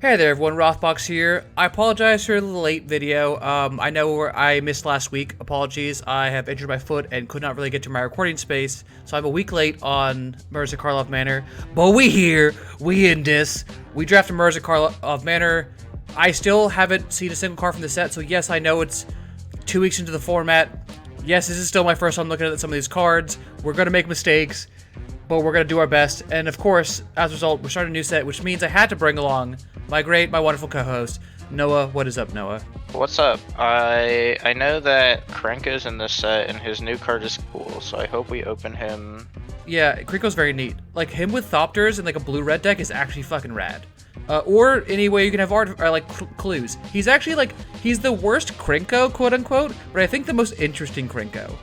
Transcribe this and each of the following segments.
Hey there everyone, Rothbox here. I apologize for the late video. I know I missed last week. Apologies. I have injured my foot and could not really get to my recording space, so I'm a week late on Murders at Karlov Manor. But we here, we in this. We drafted Murders at Karlov Manor. I still haven't seen a single card from the set, so yes, I know it's 2 weeks into the format. Yes, this is still my first time looking at some of these cards. We're gonna make mistakes, but we're gonna do our best. And of course, as a result, we're starting a new set, which means I had to bring along my wonderful co-host, Noah. What is up, Noah? What's up? I know that Krenko's in this set, and his new card is cool, so I hope we open him. Yeah, Krenko's very neat. Like, him with Thopters and like a blue-red deck is actually fucking rad. Or any way you can have art, or like clues. He's actually like, he's the worst Krenko, quote-unquote, but I think the most interesting Krenko.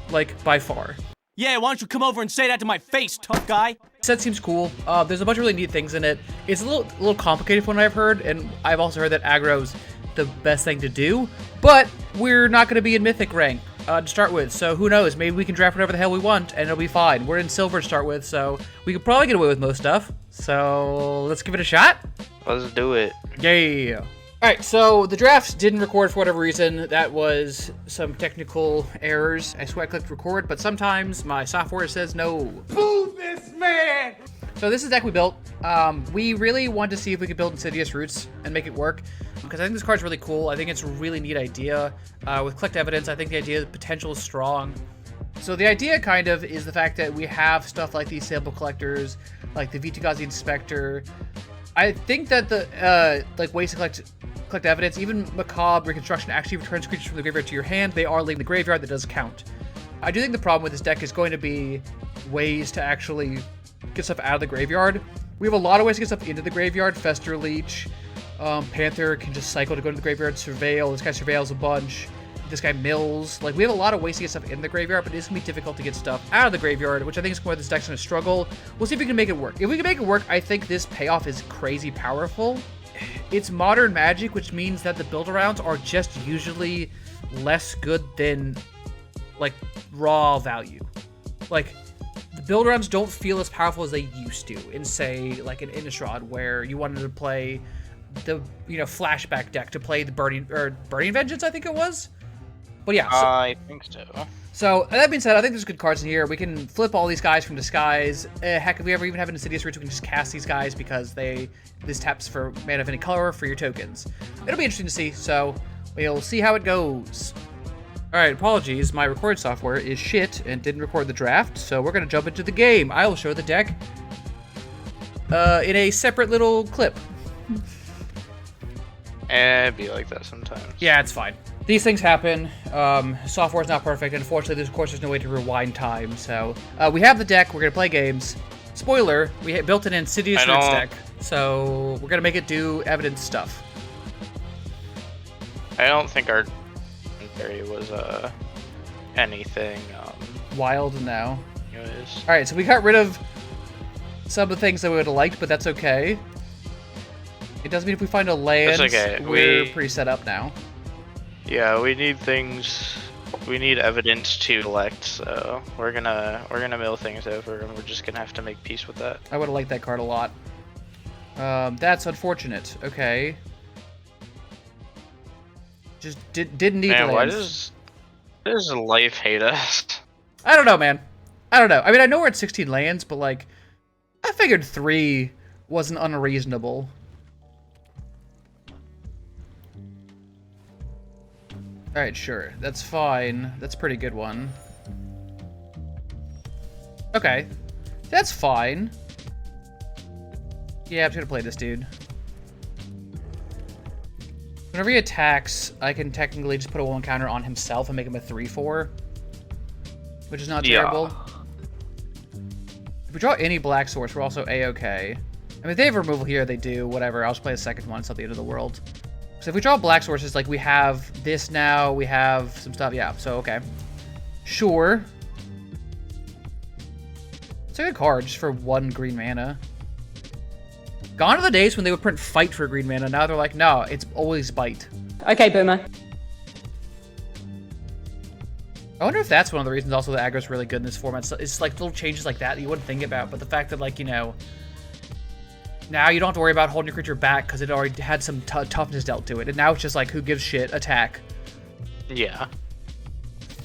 Like, by far. Yeah, why don't you come over and say that to my face, tough guy? Set seems cool. There's a bunch of really neat things in it. It's a little complicated from what I've heard, and I've also heard that aggro's the best thing to do, but we're not going to be in Mythic rank to start with, so who knows? Maybe we can draft whatever the hell we want, and it'll be fine. We're in Silver to start with, so we could probably get away with most stuff. So let's give it a shot. Let's do it. Yeah. Alright, so the draft didn't record for whatever reason. That was some technical errors. I swear I clicked record, but sometimes my software says no. Boo this man! So this is the deck we built. We really wanted to see if we could build Insidious Roots and make it work, because I think this card's really cool. I think it's a really neat idea. With Collect Evidence, I think the idea, the potential is strong. So the idea kind of is the fact that we have stuff like these sample collectors, like the Vitagazi Inspector. I think that the like ways to collect evidence, even Macabre Reconstruction actually returns creatures from the graveyard to your hand. They are leaving the graveyard. That does count. I do think the problem with this deck is going to be ways to actually get stuff out of the graveyard. We have a lot of ways to get stuff into the graveyard. Fester Leech, Panther can just cycle to go to the graveyard. Surveil, this guy surveils a bunch. This guy mills. Like, we have a lot of ways to get stuff in the graveyard, but it's going to be difficult to get stuff out of the graveyard, which I think is where this deck's going to struggle. We'll see if we can make it work. If we can make it work, I think this payoff is crazy powerful. It's modern Magic, which means that the build-arounds are just usually less good than, like, raw value. Like, the build-arounds don't feel as powerful as they used to in, say, like an Innistrad, where you wanted to play the, flashback deck to play the Burning Vengeance, I think it was? But yeah. So, I think so. So, that being said, I think there's good cards in here. We can flip all these guys from Disguise. Heck, if we ever even have an Insidious Roots, we can just cast these guys because this taps for mana of any color for your tokens. It'll be interesting to see, so we'll see how it goes. Alright, apologies. My recording software is shit and didn't record the draft, so we're going to jump into the game. I will show the deck in a separate little clip. It'd be like that sometimes. Yeah, it's fine. These things happen. Software's not perfect, and unfortunately, there's no way to rewind time. So we have the deck. We're gonna play games. Spoiler: we built an Insidious Roots deck, so we're gonna make it do evidence stuff. I don't think our theory was anything Wild now. anyways. All right, so we got rid of some of the things that we would have liked, but that's okay. It doesn't mean if we find a land, okay. we're pretty set up now. Yeah, we need things. We need evidence to collect, so we're gonna mill things over, and we're just gonna have to make peace with that. I would have liked that card a lot. That's unfortunate. Okay. Just didn't need Man, lands. why does life hate us? I don't know, man. I don't know. I mean, I know we're at 16 lands, but like, I figured 3 wasn't unreasonable. Alright, sure. That's fine. That's a pretty good one. Okay. That's fine. Yeah, I'm just gonna play this dude. Whenever he attacks, I can technically just put a 1 counter on himself and make him a 3/4. Which is not terrible. If we draw any black source, we're also A-okay. I mean, if they have removal here, they do. Whatever. I'll just play a second one. It's not the end of the world. So if we draw black sources, like we have this now, we have some stuff. Yeah, so okay. Sure. It's a good card just for 1 green mana. Gone are the days when they would print fight for green mana. Now they're like, no, it's always bite. Okay, boomer. I wonder if that's one of the reasons also that aggro's really good in this format. It's like little changes like that you wouldn't think about, but the fact that, like, Now you don't have to worry about holding your creature back because it already had some toughness dealt to it. And now it's just like, who gives shit? Attack. Yeah.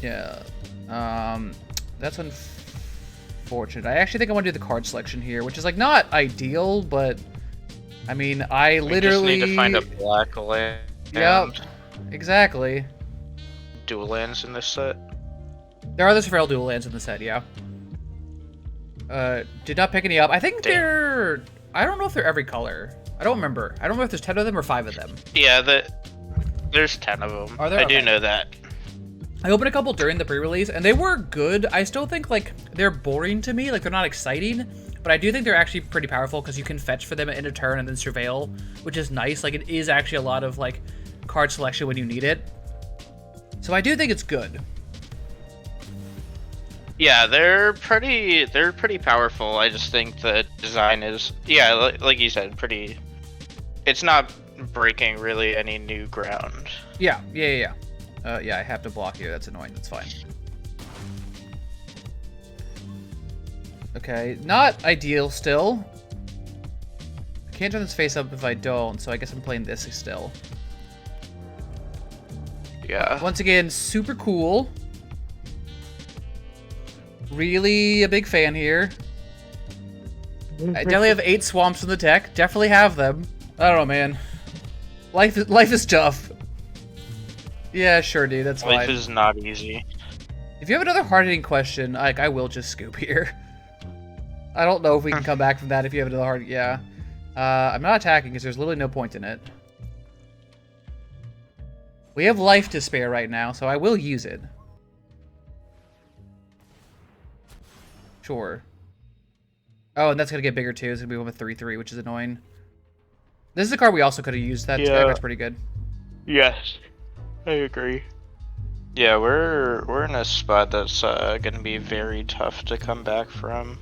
Yeah. That's unfortunate. I actually think I want to do the card selection here, which is like not ideal, but I mean, I literally just need to find a black land. Yep. Exactly. Dual lands in this set. There are those feral dual lands in the set, yeah. Did not pick any up. I think they're... I don't know if they're every color. I don't remember. I don't know if there's 10 of them or 5 of them. Yeah, there's 10 of them. Are there? I do Okay. know that. I opened a couple during the pre-release, and they were good. I still think, like, they're boring to me. Like, they're not exciting. But I do think they're actually pretty powerful because you can fetch for them in a turn and then surveil, which is nice. Like, it is actually a lot of, like, card selection when you need it. So I do think it's good. Yeah, they're pretty powerful. I just think the design is, yeah, like you said, pretty. It's not breaking really any new ground. Yeah, I have to block here. That's annoying. That's fine. Okay, not ideal still. I can't turn this face up if I don't, so I guess I'm playing this still. Yeah. Once again, super cool. Really a big fan here. I definitely have 8 swamps in the deck. Definitely have them. I don't know, man. Life is tough. Yeah, sure, dude. That's fine. Life is not easy. If you have another hard-hitting question, like, I will just scoop here. I don't know if we can come back from that if you have another hard... Yeah. I'm not attacking because there's literally no point in it. We have life to spare right now, so I will use it. Sure. Oh, and that's going to get bigger too. It's going to be one with 3/3, which is annoying. This is a card we also could have used. That card's pretty good. Yes, I agree. Yeah, we're in a spot that's going to be very tough to come back from.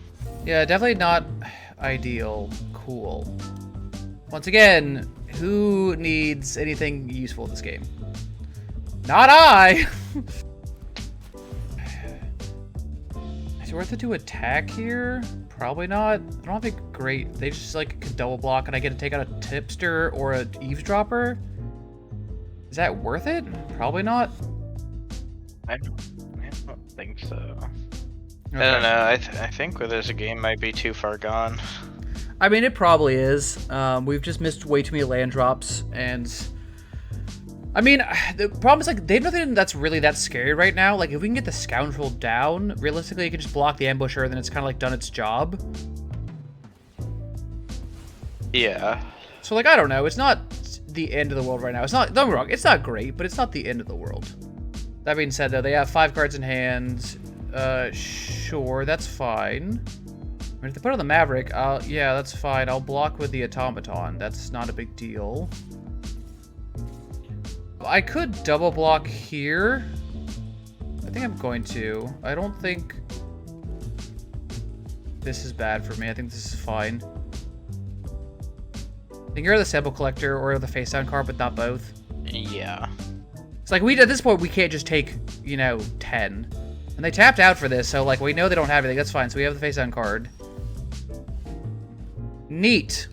Yeah, definitely not ideal. Cool. Once again, who needs anything useful in this game? Not I! Is it worth it to attack here? Probably not. I don't have a great... They just, like, can double block and I get to take out a tipster or a eavesdropper? Is that worth it? Probably not. I don't think so. Okay. I don't know. I think with this game might be too far gone. I mean, it probably is. We've just missed way too many land drops, and... I mean, the problem is, like, they have nothing that's really that scary right now. Like, if we can get the Scoundrel down, realistically, it can just block the Ambusher, and then it's kind of, like, done its job. Yeah. So, like, I don't know. It's not the end of the world right now. It's not... Don't get me wrong. It's not great, but it's not the end of the world. That being said, though, they have 5 cards in hand. Sure, that's fine. I mean, if they put on the Maverick, yeah, that's fine. I'll block with the Automaton. That's not a big deal. I could double block here. I think I'm going to. I don't think this is bad for me. I think this is fine. I think you're the Sample Collector or the Face Down card, but not both. Yeah. It's like, at this point, we can't just take, 10. And they tapped out for this, so, like, we know they don't have anything. That's fine, so we have the Face Down card. Neat.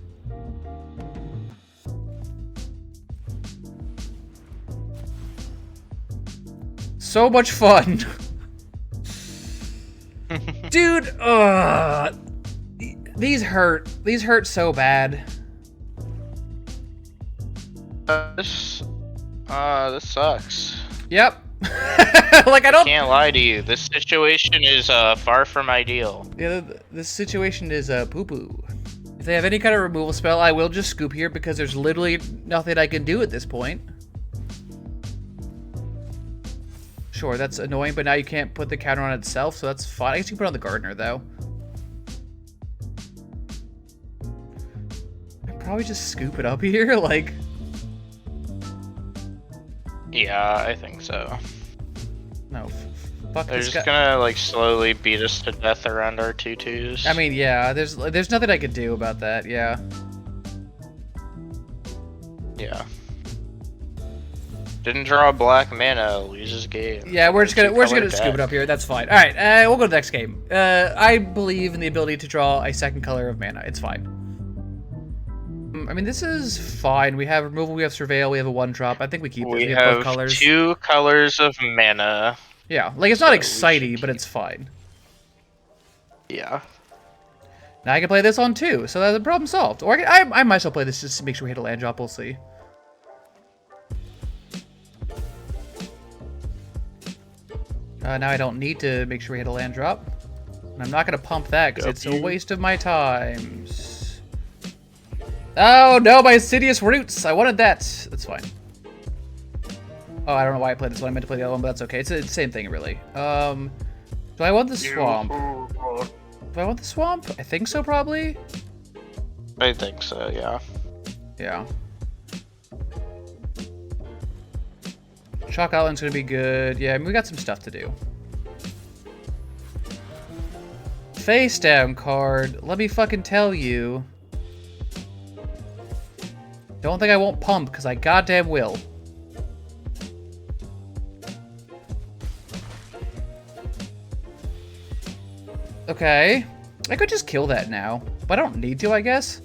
So much fun. Dude, these hurt. These hurt so bad. This sucks. Yep. Like, I don't... Can't lie to you. This situation is far from ideal. Yeah, this situation is poo-poo. If they have any kind of removal spell, I will just scoop here because there's literally nothing I can do at this point. Sure, that's annoying, but now you can't put the counter on itself, so that's fine. I guess you can put it on the Gardener, though. I'd probably just scoop it up here, like... Yeah, I think so. No, fuck They're this just guy. gonna, like, slowly beat us to death around our 2/2s. I mean, yeah, there's nothing I could do about that, yeah. Yeah. Didn't draw black mana, loses game. Yeah, we're just gonna Two-color scoop it deck. up here. That's fine. All right, we'll go to the next game. I believe in the ability to draw a second color of mana. It's fine. I mean, this is fine. We have removal, we have surveil, we have a 1-drop. I think we keep this. We We have have both colors. 2 colors of mana. Yeah, like it's not So we exciting, should but keep- it's fine. Yeah. Now I can play this on 2, so that's the problem solved. Or I might as well play this just to make sure we hit a land drop. We'll see. Now I don't need to make sure we hit a land drop. And I'm not going to pump that because it's a waste of my time. Oh no, my Insidious Roots! I wanted that. That's fine. Oh, I don't know why I played this one. I meant to play the other one, but that's okay. It's the same thing, really. Do I want the swamp? Do I want the swamp? I think so, probably. I think so, yeah. Yeah. Chalk Island's gonna be good. Yeah, I mean, we got some stuff to do. Face down card. Let me fucking tell you. Don't think I won't pump, because I goddamn will. Okay. I could just kill that now, but I don't need to, I guess.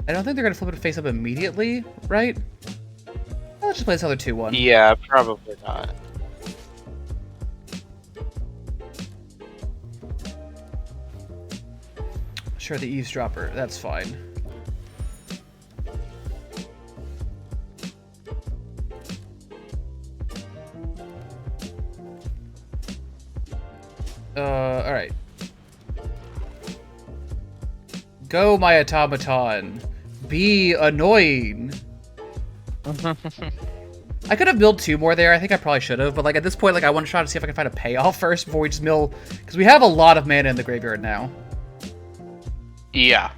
I don't think they're gonna flip it face up immediately, right? Let's just play this other 2-1. Yeah, probably not. Sure, the eavesdropper. That's fine. Alright. Go, my automaton. Be annoying. I could have milled 2 more there. I think I probably should have, but like at this point, like I want to try to see if I can find a payoff first before we just mill, because we have a lot of mana in the graveyard now. Yeah.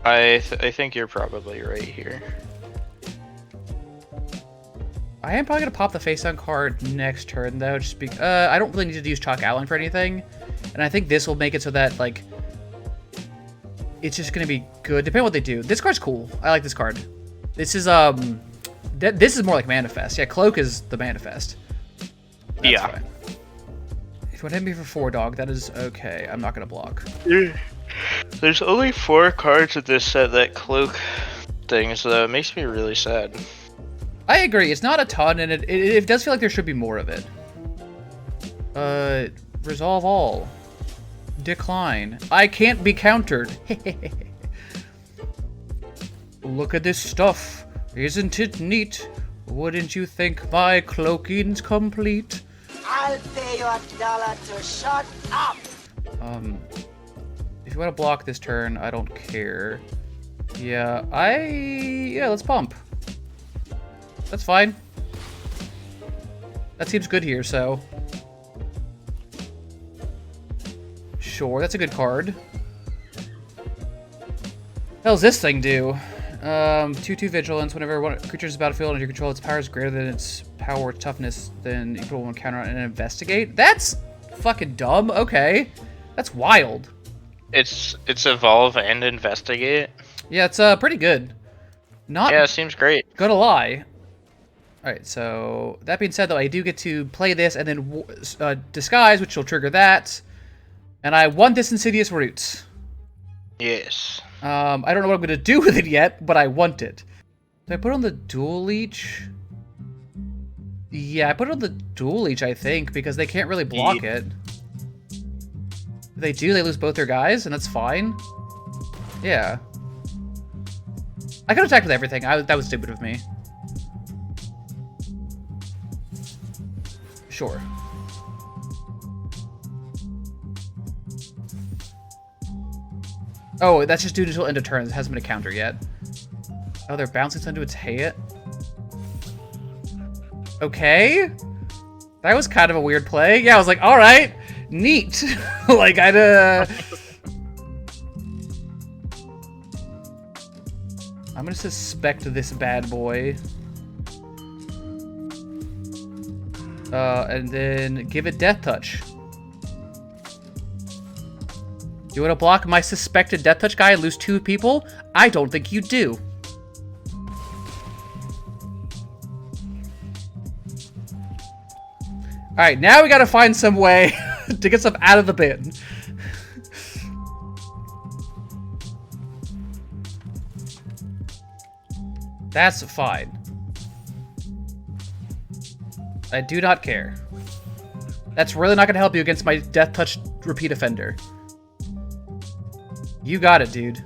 I think you're probably right here. I am probably gonna pop the face down card next turn though, just because I don't really need to use Chalk Island for anything, and I think this will make it so that like it's just gonna be good depending on what they do. This card's cool. I like this card. This is this is more like Manifest. Yeah, Cloak is the Manifest. That's Yeah. fine. If you want to hit me for 4, dog, that is okay. I'm not gonna block. There's only 4 cards in this set that cloak things, though. It makes me really sad. I agree. It's not a ton, and it does feel like there should be more of it. Resolve all. Decline. I can't be countered. Look at this stuff. Isn't it neat? Wouldn't you think my cloaking's complete? I'll pay you $1 to shut up. If you want to block this turn, I don't care. Yeah, let's pump. That's fine. That seems good here, so. Sure, that's a good card. Hell's this thing do? 2/2 vigilance. Whenever one creature is in the battlefield under your control, its power is greater than its power or toughness, then you put 1 counter on it and investigate. That's fucking dumb. Okay, that's wild. It's evolve and investigate. Yeah, it's pretty good. Not Yeah, it seems great. gonna lie. All right, so that being said, though, I do get to play this and then disguise, which will trigger that, and I want this Insidious Roots. Yes. I don't know what I'm gonna do with it yet, but I want it. Do I put on the Dual Leech? Yeah, I put it on the Dual Leech, I think, because they can't really block it. If they do, they lose both their guys, and that's fine. Yeah. I could attack with everything. That was stupid of me. Sure. Oh, that's just due until end of turn. It hasn't been a counter yet. Oh, they're bouncing into its hit. Okay. That was kind of a weird play. Yeah, I was like, all right, neat. Like, I'm gonna suspect this bad boy. And then give it Death Touch. You want to block my suspected Death Touch guy and lose 2 people? I don't think you do. Alright, now we gotta find some way to get stuff out of the bin. That's fine. I do not care. That's really not gonna help you against my Death Touch repeat offender. You got it, dude.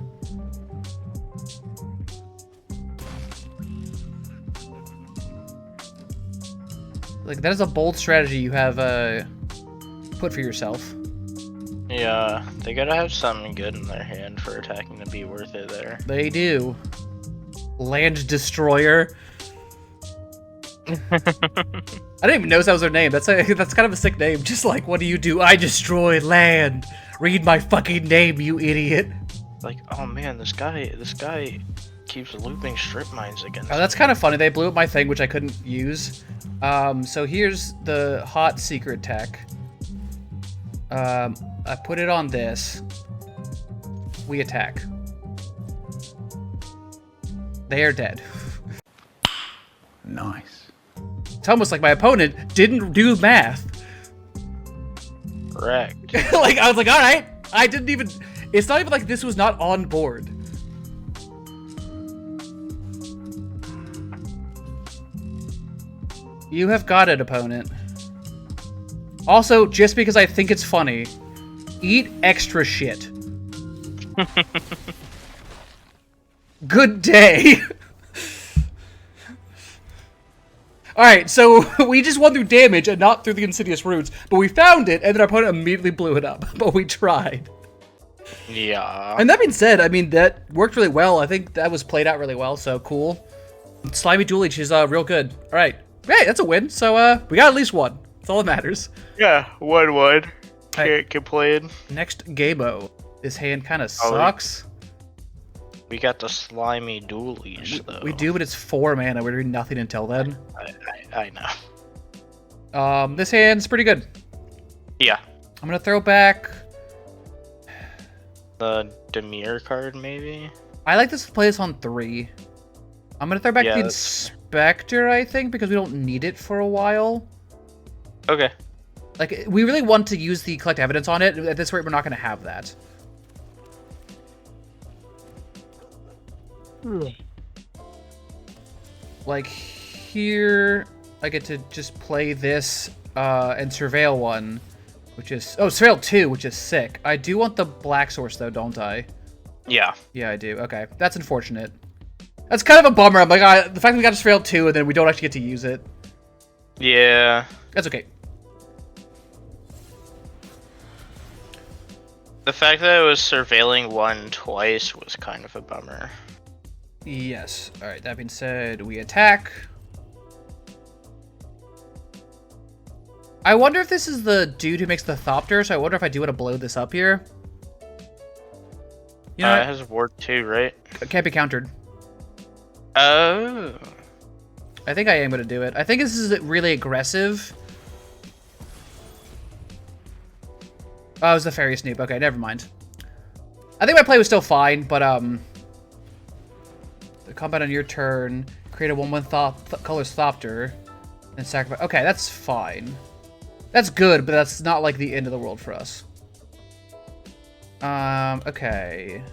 Like, that is a bold strategy you have put for yourself. Yeah, they gotta have something good in their hand for attacking to be worth it there. They do. Land Destroyer. I didn't even notice that was their name. That's kind of a sick name. Just like, what do you do? I destroy land. Read my fucking name, you idiot. Like, oh man, this guy keeps looping strip mines against Oh, that's kind of funny. They blew up my thing, which I couldn't use. So here's the hot secret tech. I put it on this. We attack. They are dead. Nice. It's almost like my opponent didn't do math. Correct. Like, I was like, all right. I didn't even... It's not even like this was not on board. You have got it, opponent. Also, just because I think it's funny, eat extra shit. Good day. Alright, so we just won through damage and not through the insidious roots, but we found it, and then our opponent immediately blew it up, but we tried. Yeah. And that being said, I mean, that worked really well. I think that was played out really well, so cool. Slimy Dual Leech is real good. Alright, hey, that's a win, so we got at least one. That's all that matters. Yeah, 1-1. Can't complain. Next game-o. This hand kind of sucks. We got the slimy dual leash though. We do, but it's 4 mana. We're doing nothing until then. I know. This hand's pretty good. Yeah. I'm gonna throw back... The Demir card, maybe? I like this to play this on 3. I'm gonna throw back the Inspector, I think, because we don't need it for a while. Okay. Like, we really want to use the Collect Evidence on it. At this rate, we're not gonna have that. Like, here, I get to just play this and Surveil 1, which is... Oh, Surveil 2, which is sick. I do want the Black Source, though, don't I? Yeah. Yeah, I do. Okay, that's unfortunate. That's kind of a bummer. I'm like, the fact that we got to Surveil 2 and then we don't actually get to use it. Yeah. That's okay. The fact that it was surveilling 1 twice was kind of a bummer. Yes. Alright, that being said, we attack. I wonder if this is the dude who makes the Thopter, so I wonder if I do want to blow this up here. You know, it has Ward 2, right? it can't be countered. Oh. I think I am going to do it. I think this is really aggressive. Oh, it was the Fairy Snoop. Okay, never mind. I think my play was still fine, but, the combat on your turn, create a 1/1 color's Thopter, and sacrifice. Okay, that's fine. That's good, but that's not like the end of the world for us. Okay.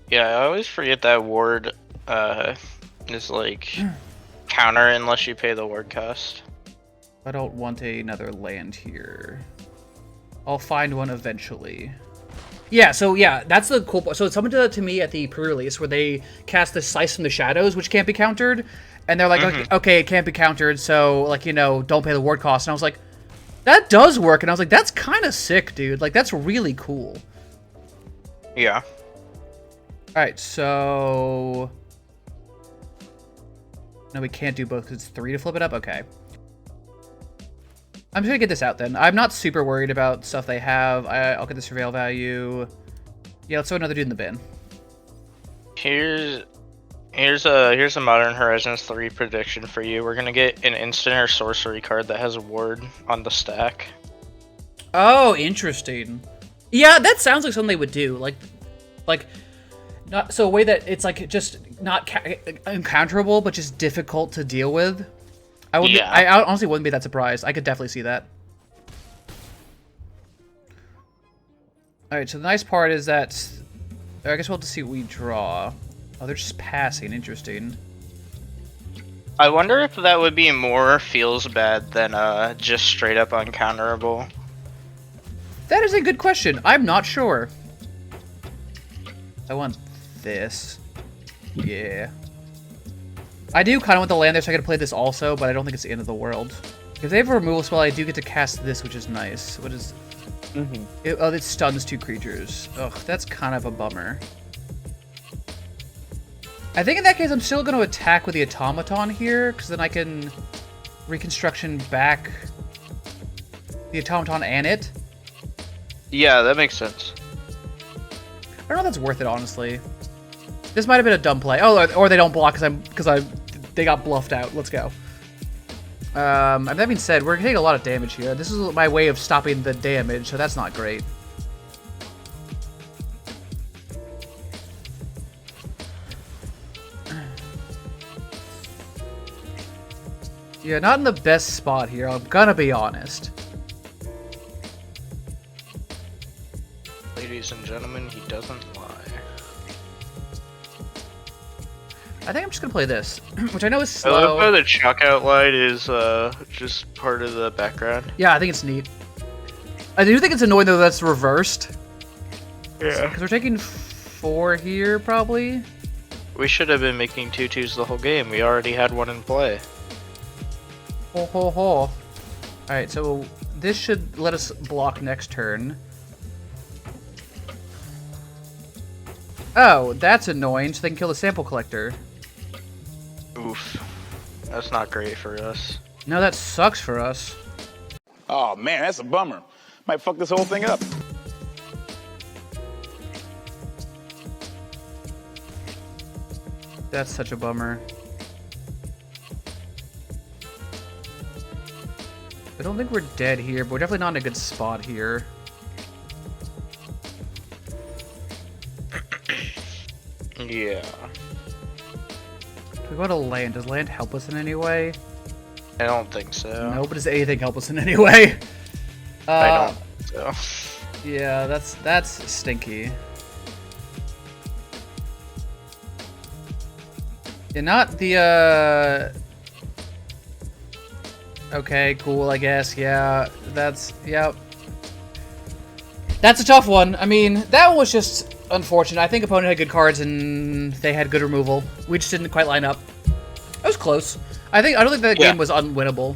Yeah, I always forget that ward is like counter unless you pay the ward cost. I don't want another land here. I'll find one eventually. Yeah, so yeah, that's the cool part. So someone did that to me at the pre-release where they cast the Slice from the Shadows, which can't be countered. And they're like, okay, it can't be countered, so, like, you know, don't pay the ward cost. And I was like, that does work. And I was like, that's kind of sick, dude. Like, that's really cool. Yeah. Alright, so... No, we can't do both because it's 3 to flip it up? Okay. I'm just gonna get this out then. I'm not super worried about stuff they have. I'll get the Surveil value. Yeah, let's throw another dude in the bin. Here's a Modern Horizons 3 prediction for you. We're gonna get an instant or sorcery card that has a ward on the stack. Oh, interesting. Yeah, that sounds like something they would do. Like, not so a way that it's like just not uncounterable, but just difficult to deal with. I would. Yeah. I honestly wouldn't be that surprised. I could definitely see that. All right. So the nice part is that I guess we'll have to see what we draw. Oh, they're just passing. Interesting. I wonder if that would be more feels bad than just straight up uncounterable. That is a good question. I'm not sure. I want this. Yeah. I do kind of want the land there so I can play this also, but I don't think it's the end of the world. If they have a removal spell, I do get to cast this, which is nice. What is... it stuns 2 creatures. Ugh, that's kind of a bummer. I think in that case, I'm still going to attack with the automaton here, because then I can reconstruction back the automaton and it. Yeah, that makes sense. I don't know if that's worth it, honestly. This might have been a dumb play. Oh, or they don't block because they got bluffed out. Let's go. And that being said, we're taking a lot of damage here. This is my way of stopping the damage, so that's not great. Yeah, not in the best spot here, I'm gonna be honest. Ladies and gentlemen, he doesn't lie. I think I'm just gonna play this, which I know is I love slow. how the chalk outline is just part of the background. Yeah, I think it's neat. I do think it's annoying though that's reversed. Yeah. Because we're taking 4 here, probably. We should have been making 2/2s the whole game. We already had one in play. Ho ho ho. Alright, so this should let us block next turn. Oh, that's annoying, so they can kill the sample collector. Oof. That's not great for us. No, that sucks for us. Oh man, that's a bummer. Might fuck this whole thing up. That's such a bummer. I don't think we're dead here, but we're definitely not in a good spot here. Yeah. We go to land. Does land help us in any way? I don't think so. No, but does anything help us in any way? I don't think so. Yeah, that's stinky. Yeah, not the okay, cool, I guess. Yeah, yep. That's a tough one. I mean, that one was just unfortunate. I think opponent had good cards and they had good removal. We just didn't quite line up. It was close. I don't think that game was unwinnable.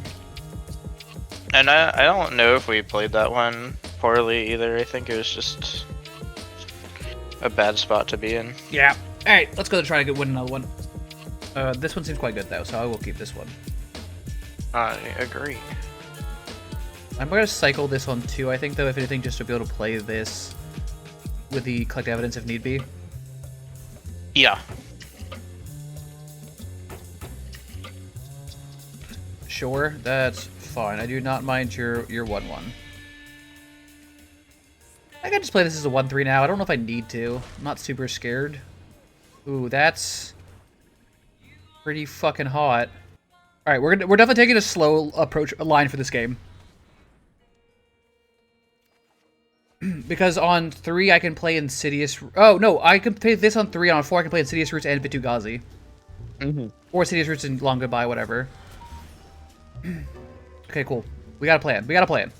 And I don't know if we played that one poorly either. I think it was just a bad spot to be in. Yeah. All right, let's go to try to win another one. This one seems quite good though, so I will keep this one. I agree. I'm gonna cycle this one too. I think though, if anything, just to be able to play this with the collect evidence if need be. Yeah. Sure, that's fine. I do not mind your 1/1. I can just play this as a 1/3 now. I don't know if I need to. I'm not super scared. Ooh, that's pretty fucking hot. All right, we're definitely taking a slow approach line for this game. Because on 3 I can play Insidious. Oh no, I can play this on 3. On 4 I can play Insidious Roots and Bitugazi. Or Insidious Roots and Long Goodbye, whatever. Okay, cool. We got a plan. We got a plan.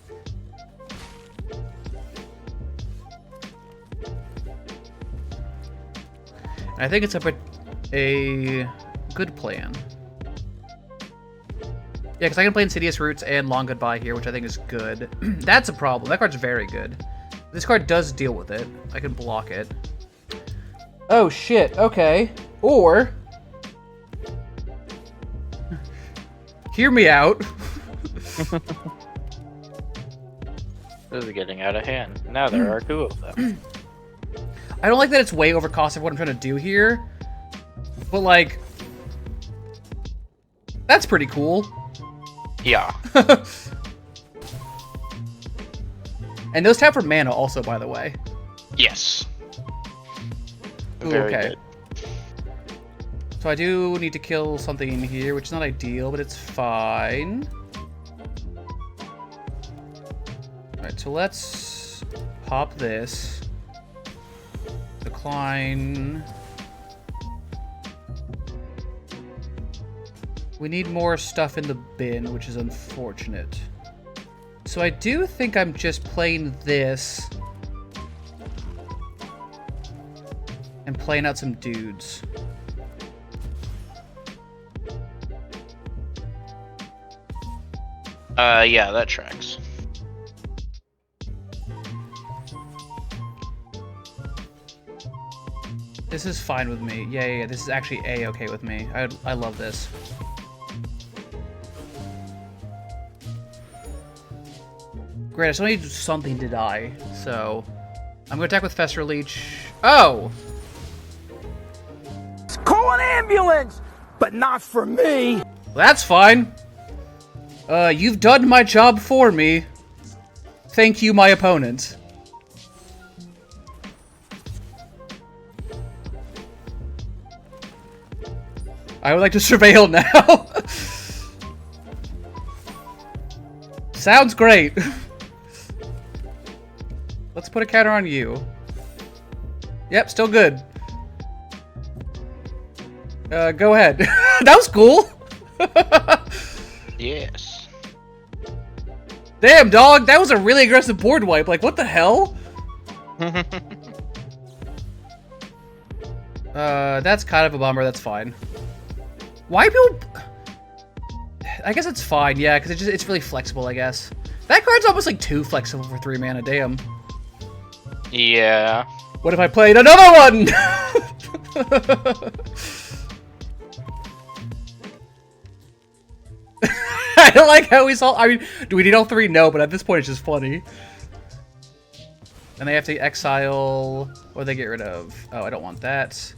I think it's a good plan. Yeah, because I can play Insidious Roots and Long Goodbye here, which I think is good. That's a problem. That card's very good. This card does deal with it. I can block it. Oh, shit. Okay. Or... hear me out. This is getting out of hand. Now there are 2 of them. I don't like that it's way over cost of what I'm trying to do here. But, like... that's pretty cool. Yeah. And those tap for mana also, by the way. Yes. Ooh, Very okay. good. So I do need to kill something in here, which is not ideal, but it's fine. Alright, so let's pop this. Decline. We need more stuff in the bin, which is unfortunate. So I do think I'm just playing this and playing out some dudes. Yeah, that tracks. This is fine with me. Yeah. This is actually A-okay with me. I love this. Great, I still need something to die, so I'm gonna attack with Fester Leech. Oh! Call an ambulance, but not for me. Well, that's fine. You've done my job for me. Thank you, my opponent. I would like to surveil now. Sounds great. Let's put a counter on you. Yep, still good. Go ahead. That was cool. Yes. Damn, dog, that was a really aggressive board wipe. Like, what the hell? That's kind of a bummer. That's fine. Why people... I guess it's fine, yeah, because it's really flexible, I guess. That card's almost like too flexible for 3 mana, damn. Yeah. What if I played another one? I don't like how we saw... I mean, do we need all 3? No, but at this point it's just funny. And they have to exile... What do they get rid of? Oh, I don't want that.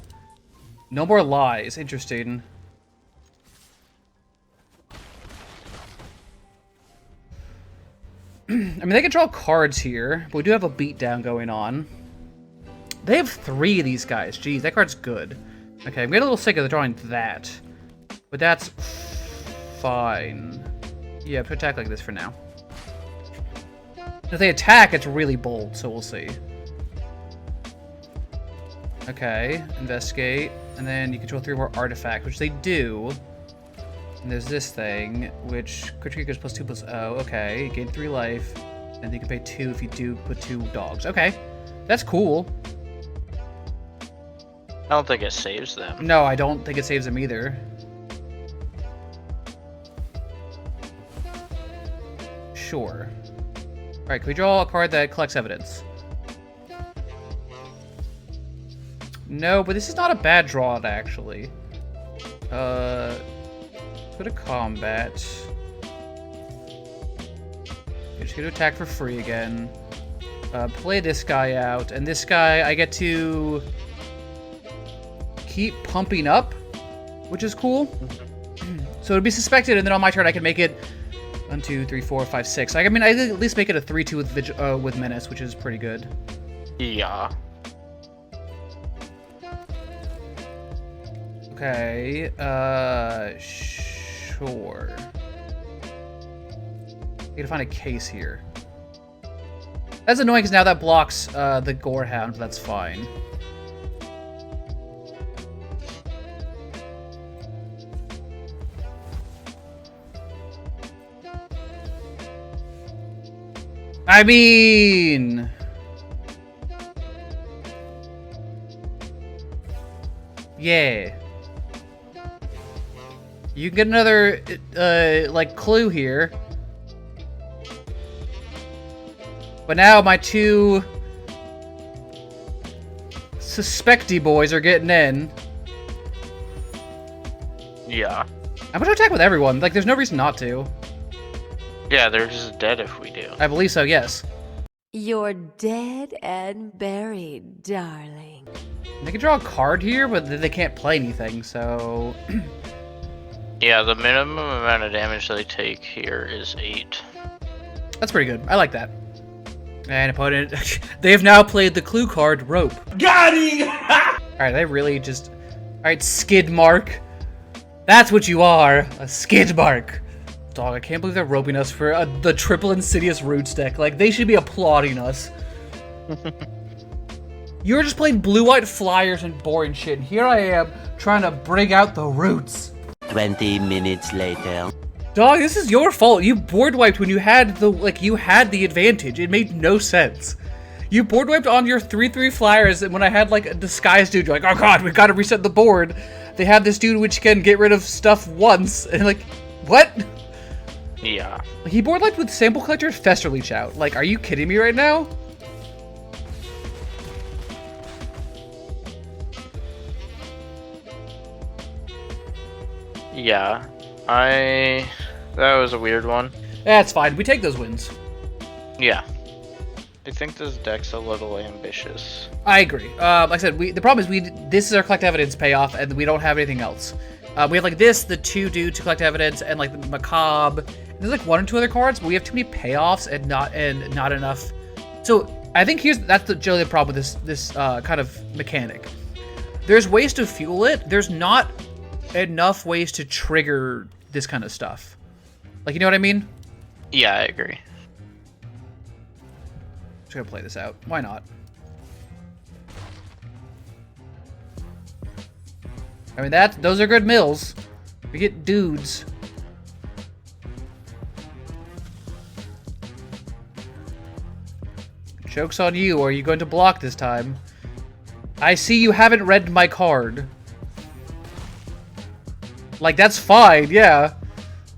No more lies. Interesting. I mean, they can draw cards here, but we do have a beatdown going on. They have 3 of these guys. Jeez, that card's good. Okay, I'm getting a little sick of drawing that. But that's fine. Yeah, put attack like this for now. If they attack, it's really bold, so we'll see. Okay, investigate. And then you control 3 more artifacts, which they do. And there's this thing, which critical goes +2/+0. Okay, gain 3 life. And you can pay 2 if you do put 2 dogs. Okay, that's cool. I don't think it saves them. No, I don't think it saves them either. Sure. Alright, can we draw a card that collects evidence? No, but this is not a bad draw, actually. Go to combat. Okay, just gonna attack for free again. Play this guy out, and this guy I get to keep pumping up, which is cool. So it'll be suspected, and then on my turn I can make it 1, 2, 3, 4, 5, 6. I mean, I at least make it a 3/2 with menace, which is pretty good. Yeah. Okay, sure. I gotta find a case here. That's annoying because now that blocks the Gorehound, but that's fine. I mean... Yeah. You can get another, like, clue here. But now my 2 suspecty boys are getting in. Yeah. I'm gonna attack with everyone. Like, there's no reason not to. Yeah, they're just dead if we do. I believe so, yes. You're dead and buried, darling. They can draw a card here, but they can't play anything, so... Yeah, the minimum amount of damage they take here is 8. That's pretty good. I like that. And opponent... they have now played the clue card, Rope. Got him! Alright, they really just... Alright, Skid Mark. That's what you are. A Skid Mark. Dog, I can't believe they're roping us for the triple Insidious Roots deck. Like, they should be applauding us. You were just playing blue-white flyers and boring shit, and here I am trying to bring out the roots. 20 minutes later. Dog, this is your fault. You board wiped when you had the advantage. It made no sense. You board wiped on your 3/3 flyers, and when I had like a disguised dude, you're like, oh god, we gotta reset the board. They have this dude which can get rid of stuff once, and like, what? Yeah. He board wiped with sample collector Fester Leech out. Like, are you kidding me right now? Yeah. That was a weird one. That's fine. We take those wins. Yeah. I think this deck's a little ambitious. I agree. Like I said, the problem is this is our collect evidence payoff, and we don't have anything else. We have like this, the 2 dudes to collect evidence, and like the macabre. There's like 1 or 2 other cards, but we have too many payoffs and not enough. So I think that's generally the problem with this kind of mechanic. There's ways to fuel it. There's not enough ways to trigger this kind of stuff. Like, you know what I mean? Yeah, I agree. Just gonna play this out. Why not? I mean, those are good mills. We get dudes. Joke's on you, or are you going to block this time? I see you haven't read my card. Like, that's fine, yeah.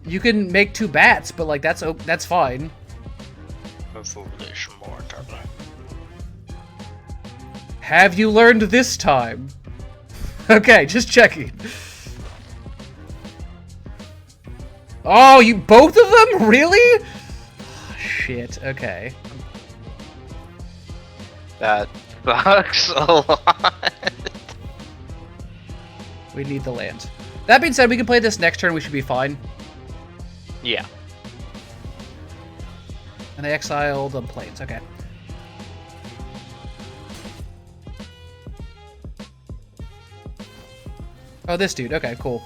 You can make 2 bats, but like, that's fine. Have you learned this time? Okay, just checking. Oh, you both of them? Really? Shit, okay. That sucks a lot. We need the land. That being said, we can play this next turn, we should be fine. Yeah. And they exiled the plains, okay. Oh, this dude, okay, cool.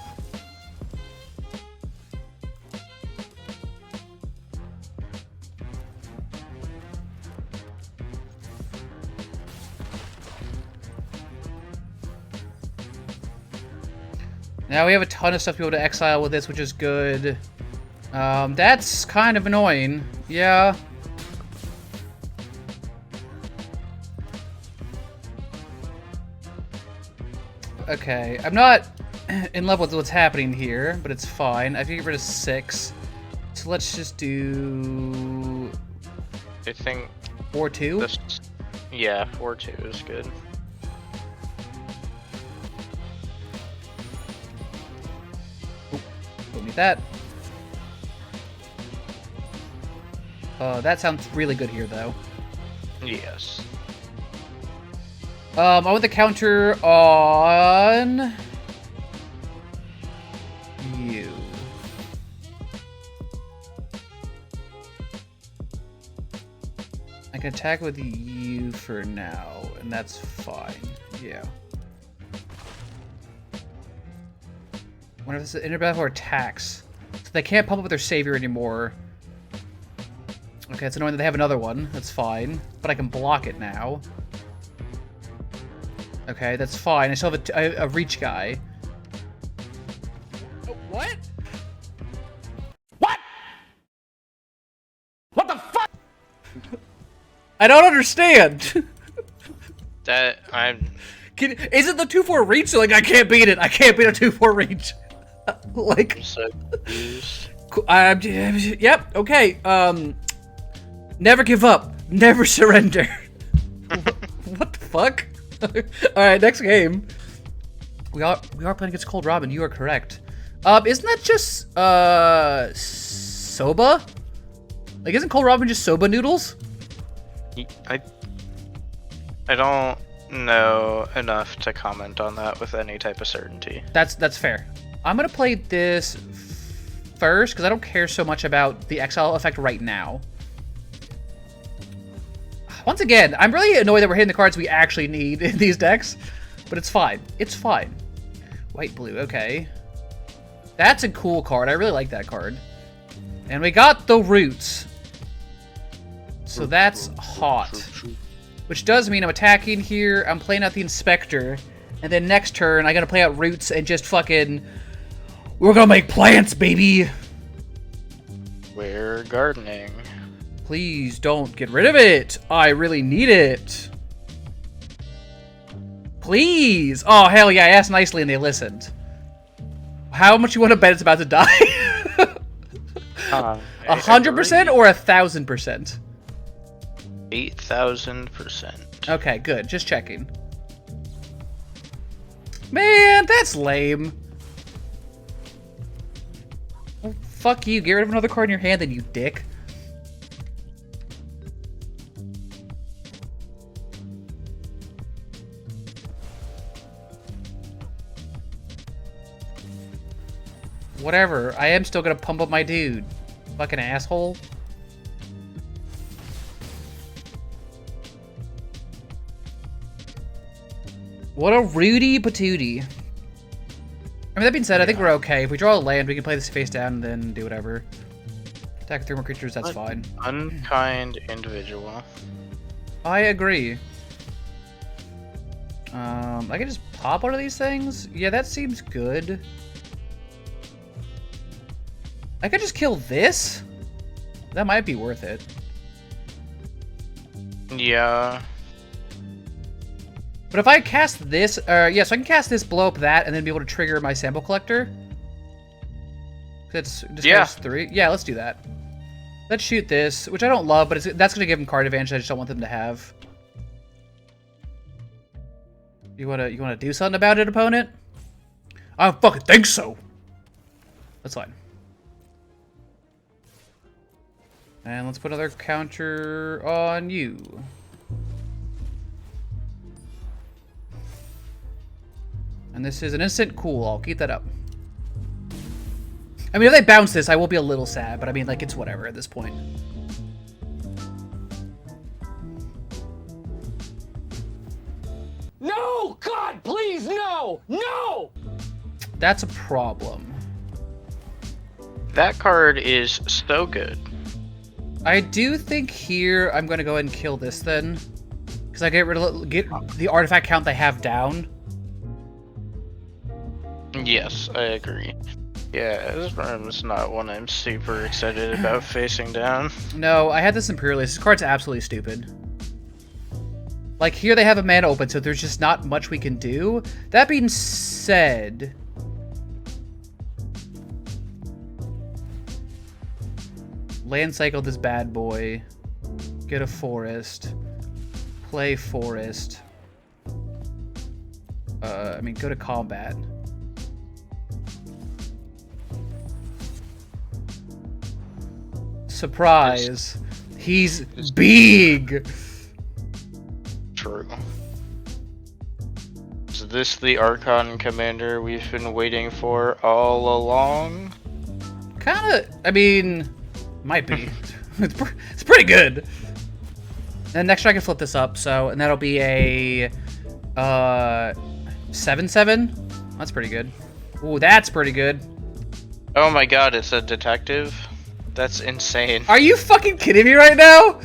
Now we have a ton of stuff to be able to exile with this, which is good. That's kind of annoying. Yeah. Okay, I'm not in love with what's happening here, but it's fine. I have to get rid of 6. So let's just do... I think... 4-2? Yeah, 4-2 is good. Don't need that. That sounds really good here, though. Yes. I want the counter on... you. I can attack with you for now, and that's fine. Yeah. Wonder if this is interbattle or attacks. So they can't pump up with their savior anymore. Okay, it's annoying that they have another one. That's fine. But I can block it now. Okay, that's fine. I still have a reach guy. What? What? What the fuck? I don't understand. Is it the 2/4 reach? So, like, I can't beat it. I can't beat a 2/4 reach. Like, I'm so confused. Yep. Okay. Never give up. Never surrender. What the fuck? All right, next game. We are playing against Cold Robin. You are correct. Isn't that just soba? Like, isn't Cold Robin just soba noodles? I don't know enough to comment on that with any type of certainty. That's fair. I'm gonna play this first because I don't care so much about the exile effect right now. Once again, I'm really annoyed that we're hitting the cards we actually need in these decks, but it's fine. It's fine. White, blue, okay. That's a cool card. I really like that card. And we got the roots. So that's hot. Which does mean I'm attacking here, I'm playing out the Inspector, and then next turn I gotta play out roots and just fucking We're gonna make plants, baby! We're gardening. Please don't get rid of it. I really need it. Please. Oh, hell yeah. I asked nicely and they listened. How much you want to bet it's about to die? 100% or 1,000%? 8,000%. Okay, good. Just checking. Man, that's lame. Well, fuck you. Get rid of another card in your hand then, you dick. Whatever. I am still gonna pump up my dude. Fucking asshole. What a Rudy Patootie. I mean, that being said, I think we're okay. If we draw a land, we can play this face down and then do whatever. Attack 3 more creatures, that's fine. Unkind individual. I agree. I can just pop one of these things? Yeah, that seems good. I could just kill this? That might be worth it. Yeah. But if I cast this, yeah, so I can cast this, blow up that, and then be able to trigger my sample collector. That's just 3. Yeah, let's do that. Let's shoot this, which I don't love, but that's going to give him card advantage I just don't want them to have. You wanna do something about it, opponent? I don't fucking think so. That's fine. And let's put another counter on you. And this is an instant cool. I'll keep that up. I mean, if they bounce this, I will be a little sad, but I mean, like, it's whatever at this point. No! God, please, no! No! That's a problem. That card is so good. I do think here I'm going to go ahead and kill this then. Because I get the artifact count they have down. Yes, I agree. Yeah, this room's not one I'm super excited about facing down. No, I had this Imperialist. This card's absolutely stupid. Like, here they have a mana open, so there's just not much we can do. That being said... land cycle this bad boy. Get a forest. Play forest. I mean, go to combat. Surprise. He's big. True. Is this the Archon commander we've been waiting for all along? Kinda, I mean, might be. It's pretty good. And next turn I can flip this up, so, and that'll be a 7/7. That's pretty good. Ooh, that's pretty good. Oh my god, it's a detective? That's insane. Are you fucking kidding me right now?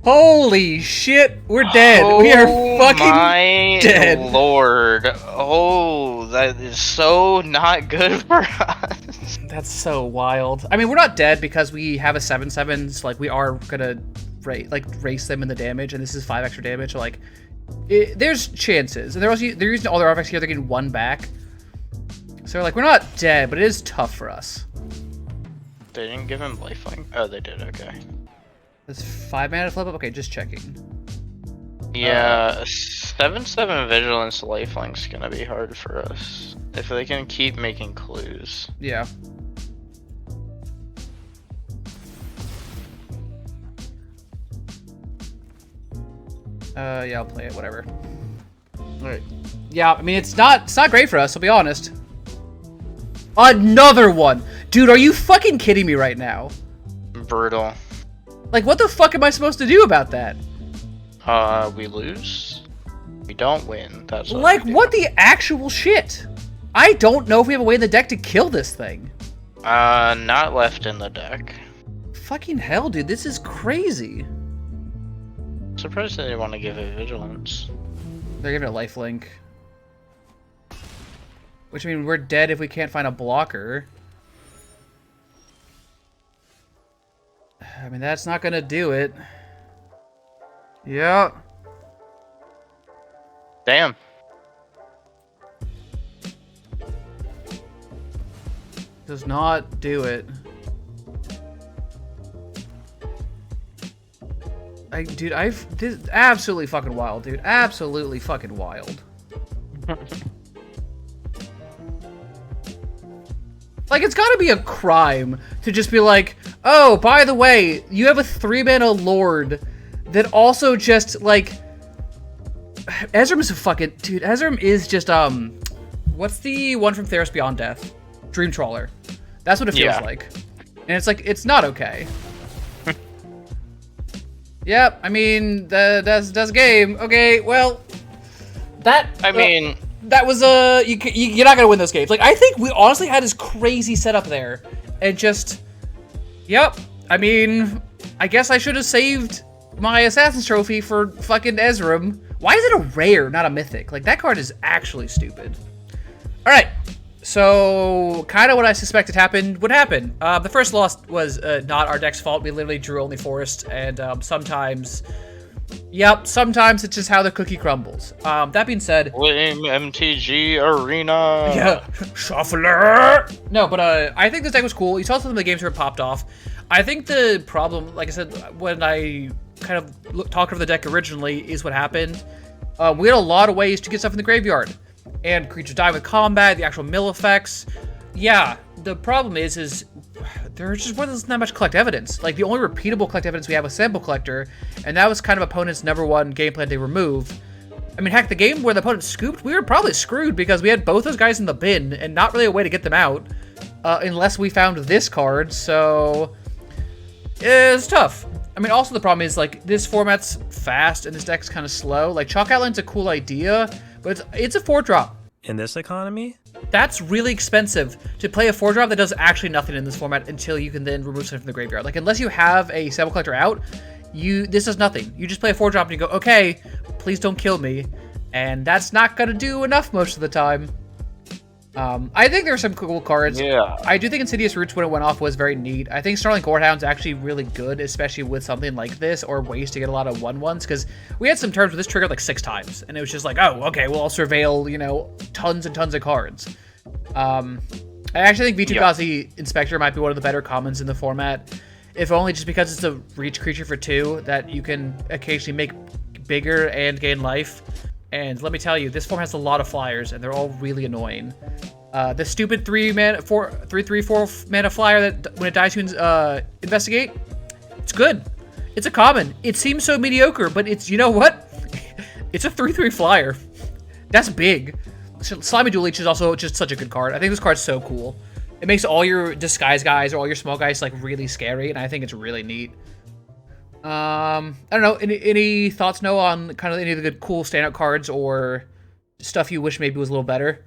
Holy shit, we're dead. We are fucking dead. Oh my lord. Oh, that is so not good for us. That's so wild. I mean, we're not dead because we have a 7/7, so like we are gonna race them in the damage, and this is 5 extra damage, so like there's chances. And they're using all their artifacts here, they're getting 1 back. So like we're not dead, but it is tough for us. They didn't give him lifelink? Oh, they did, okay. That's 5 mana to flip up? Okay, just checking. Yeah, 7/7 Vigilance lifelink's gonna be hard for us. If they can keep making clues. Yeah. Yeah, I'll play it, whatever. Alright. Yeah, I mean, it's not great for us, I'll be honest. Another one! Dude, are you fucking kidding me right now? Brutal. Like, what the fuck am I supposed to do about that? We lose. We don't win. That's what like, we do. what the actual shit? I don't know if we have a way in the deck to kill this thing. Not left in the deck. Fucking hell, dude, this is crazy. Surprised they didn't want to give it vigilance. They're giving it lifelink. Which, I mean, we're dead if we can't find a blocker. I mean, that's not gonna do it. Yeah. Damn. Does not do it. Dude, this is absolutely fucking wild, dude. Absolutely fucking wild. Like, it's gotta be a crime to just be like, oh, by the way, you have a 3-mana Lord that also just, like... Ezram is a fucking... Dude, Ezram is just, what's the one from Theros Beyond Death? Dream Trawler. That's what it feels like. And it's like, it's not okay. Yep, I mean, that's a game. Okay, well, that... I mean... That was, you're not gonna win those games. Like, I think we honestly had this crazy setup there. And just... Yep, I mean, I guess I should have saved my Assassin's Trophy for fucking Ezram. Why is it a rare, not a mythic? Like, that card is actually stupid. Alright, so kind of what I suspected happened would happen. The first loss was not our deck's fault. We literally drew only Forest, and sometimes... Yep, sometimes it's just how the cookie crumbles. That being said... Lame MTG Arena! Yeah, Shuffler! No, but I think this deck was cool. You saw some of the games where it popped off. I think the problem, like I said, when I kind of talked over the deck originally, is what happened. We had a lot of ways to get stuff in the graveyard. And creatures die with combat, the actual mill effects. Yeah, the problem is there just wasn't that much collect evidence. Like, the only repeatable collect evidence we have was Sample Collector, and that was kind of opponent's #1 game plan they remove. I mean, heck, the game where the opponent scooped, we were probably screwed because we had both those guys in the bin and not really a way to get them out unless we found this card, so it's tough. I mean, also the problem is, like, this format's fast and this deck's kind of slow. Like, Chalk Outline's a cool idea, but it's a 4-drop. In this economy? That's really expensive to play a 4-drop that does actually nothing in this format until you can then remove something from the graveyard. Like, unless you have a Sample Collector out, this does nothing. You just play a 4-drop and you go, okay, please don't kill me. And that's not gonna do enough most of the time. I think there are some cool cards. Yeah. I do think Insidious Roots, when it went off, was very neat. I think Snarling Gorehound's actually really good, especially with something like this, or ways to get a lot of 1/1s, because we had some turns where this triggered like 6 times, and it was just like, oh, okay, well, I'll surveil, you know, tons and tons of cards. I actually think V2 Kazi Inspector might be one of the better commons in the format, if only just because it's a reach creature for 2 that you can occasionally make bigger and gain life. And let me tell you, this form has a lot of flyers, and they're all really annoying. The stupid 3/4 mana flyer that when it dies, you investigate. It's good. It's a common. It seems so mediocre, but it's, you know what? It's a 3/3 flyer. That's big. Slimy Dual Leech is also just such a good card. I think this card's so cool. It makes all your disguise guys or all your small guys like really scary, and I think it's really neat. I don't know. Any thoughts, Noah, on kind of any of the good, cool standout cards or stuff you wish maybe was a little better?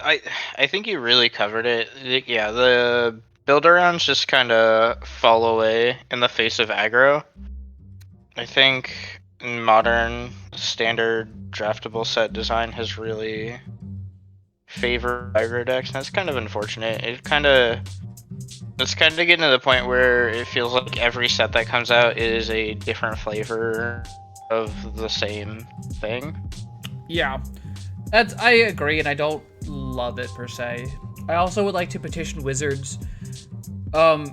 I think you really covered it. Yeah, the build-arounds just kind of fall away in the face of aggro. I think modern standard draftable set design has really favored aggro decks, and that's kind of unfortunate. It's kind of getting to the point where it feels like every set that comes out is a different flavor of the same thing. Yeah, I agree, and I don't love it per se. I also would like to petition Wizards.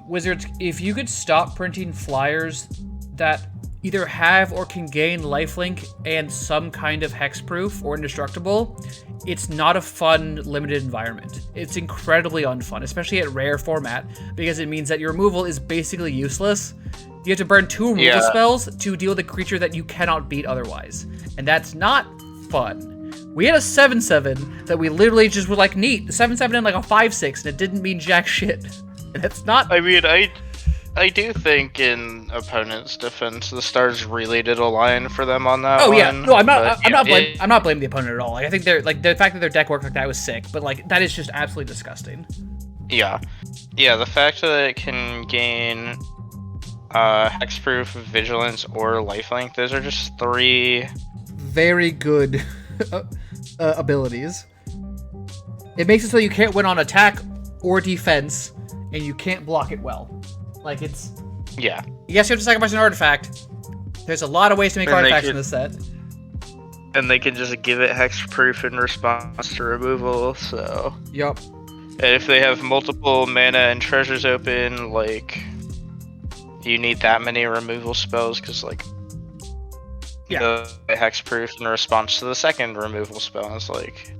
Wizards, if you could stop printing flyers that either have or can gain lifelink and some kind of hexproof or indestructible, it's not a fun limited environment. It's incredibly unfun, especially at rare format, because it means that your removal is basically useless. You have to burn 2 removal spells to deal with a creature that you cannot beat otherwise, and that's not fun. We had a 7/7 that we literally just were like, neat, 7/7 and like a 5/6, and it didn't mean jack shit. And that's not... I mean, I do think in opponent's defense, the stars really did align for them on that one. Oh yeah, no, I'm not but, blaming the opponent at all. Like, I think they're like the fact that their deck worked like that was sick, but like that is just absolutely disgusting. Yeah, the fact that it can gain hexproof, vigilance, or lifelink, those are just 3 very good abilities. It makes it so you can't win on attack or defense, and you can't block it well. Like, it's... Yeah. Yes, you have to sacrifice an artifact. There's a lot of ways to make artifacts in this set. And they can just give it hexproof in response to removal, so... Yup. And if they have multiple mana and treasures open, like... You need that many removal spells, because, like... Yeah. The hexproof in response to the second removal spell is like...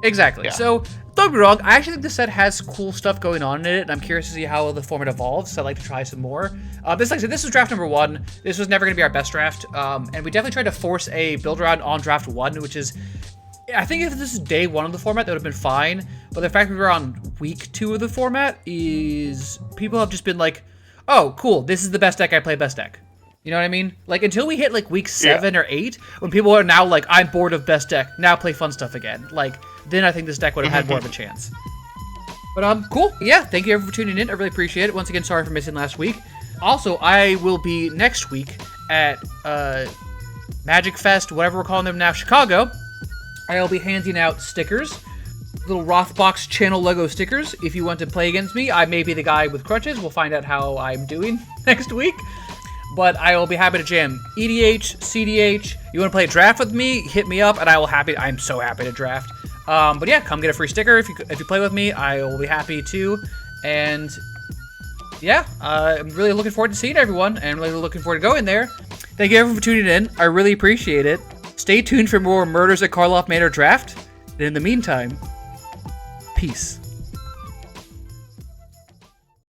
Exactly. Yeah. So, don't get me wrong, I actually think this set has cool stuff going on in it, and I'm curious to see how the format evolves, so I'd like to try some more. This, like I said, this was draft number 1. This was never going to be our best draft, and we definitely tried to force a build around on draft 1, which is... I think if this is day 1 of the format, that would have been fine, but the fact that we were on week 2 of the format is... People have just been like, oh, cool, this is the best deck, I play best deck. You know what I mean? Like, until we hit, like, week 7 or 8, when people are now like, I'm bored of best deck, now play fun stuff again. Like, then I think this deck would have had more of a chance. But, cool. Yeah, thank you everyone for tuning in. I really appreciate it. Once again, sorry for missing last week. Also, I will be next week at, Magic Fest, whatever we're calling them now, Chicago. I'll be handing out stickers. Little Rothbox channel logo stickers. If you want to play against me, I may be the guy with crutches. We'll find out how I'm doing next week. But I will be happy to jam EDH, CDH. You want to play a draft with me? Hit me up, and I'm so happy to draft. But yeah, come get a free sticker if you play with me. I will be happy to. And yeah, I'm really looking forward to seeing everyone, and really looking forward to going there. Thank you everyone for tuning in. I really appreciate it. Stay tuned for more Murders at Karlov Manor draft. And in the meantime, peace.